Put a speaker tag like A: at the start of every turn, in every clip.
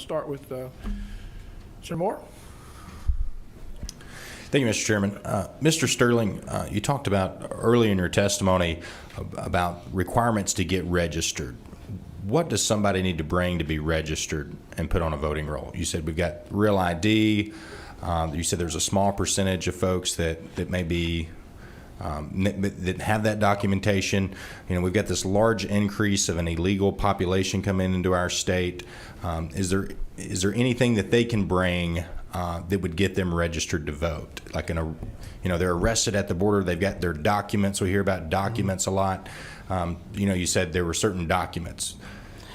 A: start with Senator Moore.
B: Thank you, Mr. Chairman. Mr. Sterling, you talked about early in your testimony about requirements to get registered. What does somebody need to bring to be registered and put on a voting roll? You said we've got real ID. You said there's a small percentage of folks that may be that have that documentation. You know, we've got this large increase of an illegal population coming into our state. Is there anything that they can bring that would get them registered to vote? Like they're arrested at the border. They've got their documents. We hear about documents a lot. You said there were certain documents.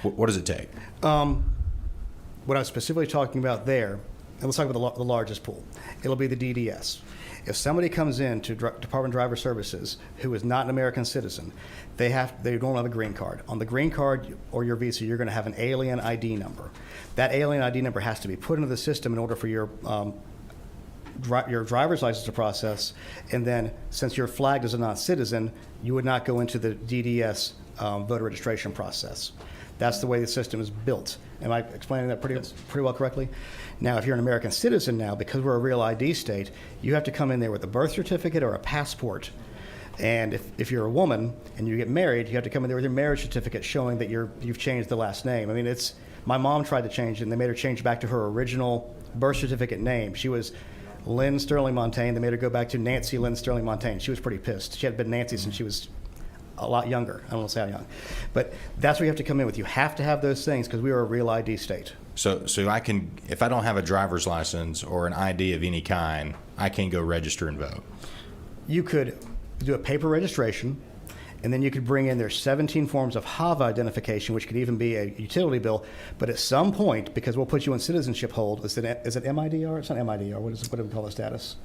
B: What does it take?
C: What I was specifically talking about there, and let's talk about the largest pool. It'll be the DDS. If somebody comes in to Department of Driver Services who is not an American citizen, they don't have a green card. On the green card or your visa, you're going to have an alien ID number. That alien ID number has to be put into the system in order for your driver's license to process. And then, since you're flagged as a non-citizen, you would not go into the DDS voter registration process. That's the way the system is built. Am I explaining that pretty well correctly? Now, if you're an American citizen now, because we're a real ID state, you have to come in there with a birth certificate or a passport. And if you're a woman and you get married, you have to come in there with your marriage certificate showing that you've changed the last name. I mean, my mom tried to change it, and they made her change back to her original birth certificate name. She was Lynn Sterling Montaigne. They made her go back to Nancy Lynn Sterling Montaigne. She was pretty pissed. She had been Nancy since she was a lot younger. I don't want to say how young. But that's what you have to come in with. You have to have those things because we are a real ID state.
B: So I can, if I don't have a driver's license or an ID of any kind, I can go register and vote.
C: You could do a paper registration, and then you could bring in their 17 forms of HAVA identification, which could even be a utility bill. But at some point, because we'll put you in citizenship hold, is it MIDR? It's not MIDR. What do we call the status?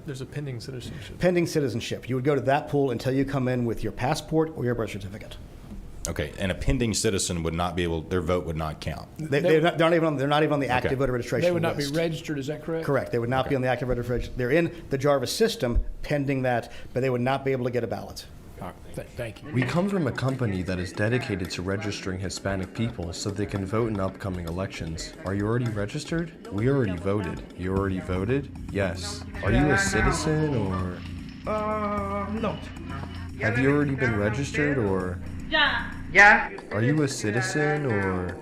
A: There's a pending citizenship.
C: Pending citizenship. You would go to that pool until you come in with your passport or your birth certificate.
B: Okay, and a pending citizen would not be able. Their vote would not count.
C: They're not even on the active voter registration.
A: They would not
C: list.
A: be registered. Is that correct?
C: Correct. They would not be on the active voter registration. They're in the Jarvis system pending that, but they would not be able to get a ballot.
A: Thank you.
D: We come from a company that is dedicated to registering Hispanic people so they can vote in upcoming elections. Are you already registered? We already voted. You already voted? Yes. Are you a citizen or?
E: No.
D: Have you already been registered or?
E: Yeah.
D: Are you a citizen or?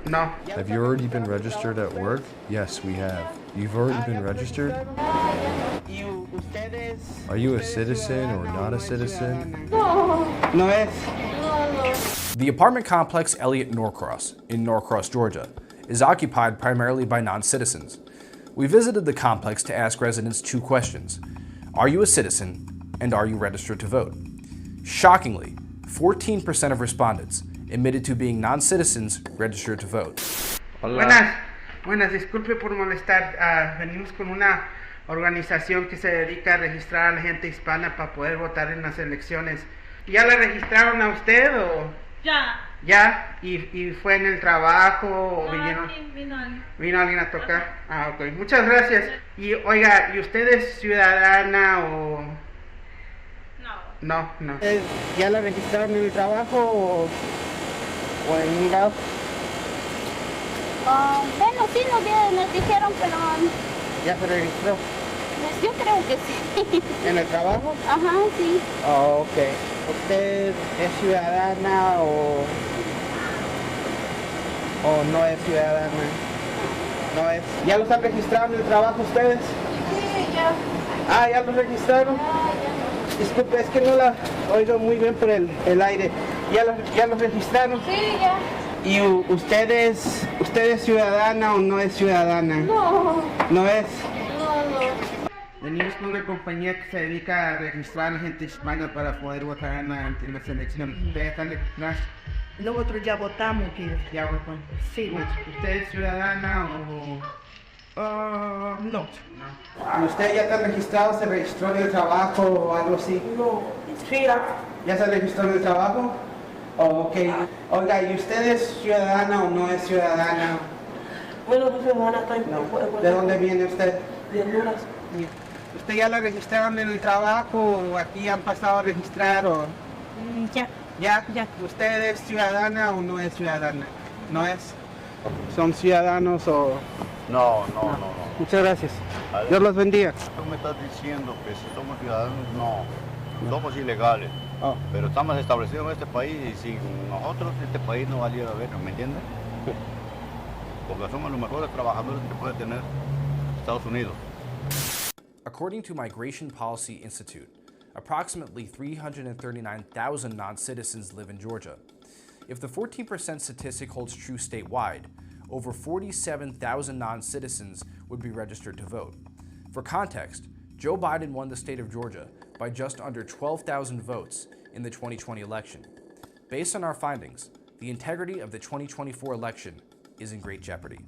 E: No.
D: Have you already been registered at work? Yes, we have. You've already been registered? Are you a citizen or not a citizen?
E: No es.
F: The apartment complex Elliott Norcross in Norcross, Georgia, is occupied primarily by non-citizens. We visited the complex to ask residents two questions. Are you a citizen, and are you registered to vote? Shockingly, 14% of respondents admitted to being non-citizens registered to vote.
E: Buenas, disculpe por molestar. Venimos con una organización que se dedica a registrar a la gente hispana para poder votar en las elecciones. ¿Ya la registraron a usted o?
G: Ya.
E: ¿Ya? ¿Y fue en el trabajo o vinieron? ¿Vino alguien a tocar? Ah, ok. Muchas gracias. Y oiga, ¿y usted es ciudadana o? No. ¿Ya la registraron en el trabajo o en un lado?
G: Bueno, sí, nos dijeron, pero
E: ¿Ya se registró?
G: yo creo que sí.
E: ¿En el trabajo?
G: Ajá, sí.
E: Oh, ok. ¿Usted es ciudadana o no es ciudadana? No es. ¿Ya los han registrado en el trabajo ustedes?
G: Sí, ya.
E: Ah, ¿ya los registraron?
G: Ya.
E: Disculpe, es que no la oigo muy bien por el aire. ¿Ya los registraron?
G: Sí, ya.
E: ¿Y usted es ciudadana o no es ciudadana?
G: No.
E: ¿No es?
G: No.
E: Venimos con una compañía que se dedica a registrar a la gente hispana para poder votar en las elecciones. ¿Ustedes están registrados?
H: Nosotros ya votamos, que
E: ¿Ya votó?
H: sí.
E: ¿Usted es ciudadana o...?
H: No.
E: ¿Y usted ya está registrado? ¿Se registró en el trabajo o algo así?
H: No. Sí,
E: ¿Ya se registró en el trabajo? Oh, ok. Oiga, ¿y usted es ciudadana o no es ciudadana?
H: bueno, no sé, Juana, estoy...
E: No. ¿De dónde viene usted?
H: De Honduras.
E: ¿Usted ya la registraron en el trabajo o aquí han pasado a registrar o...?
H: Ya.
E: ¿Ya? ¿Usted es ciudadana o no es ciudadana? ¿No es? son ciudadanos o...
I: No, no, no, no.
E: Muchas gracias. Dios los bendiga.
I: Tú me estás diciendo que si somos ciudadanos, no. Somos ilegales.
E: Oh.
I: Pero estamos establecidos en este país y sin nosotros este país no valiera ver, ¿me entiendes? Porque somos los mejores trabajadores que puede tener Estados Unidos.
F: According to Migration Policy Institute, approximately 339,000 non-citizens live in Georgia. If the 14% statistic holds true statewide, over 47,000 non-citizens would be registered to vote. For context, Joe Biden won the state of Georgia by just under 12,000 votes in the 2020 election. Based on our findings, the integrity of the 2024 election is in great jeopardy.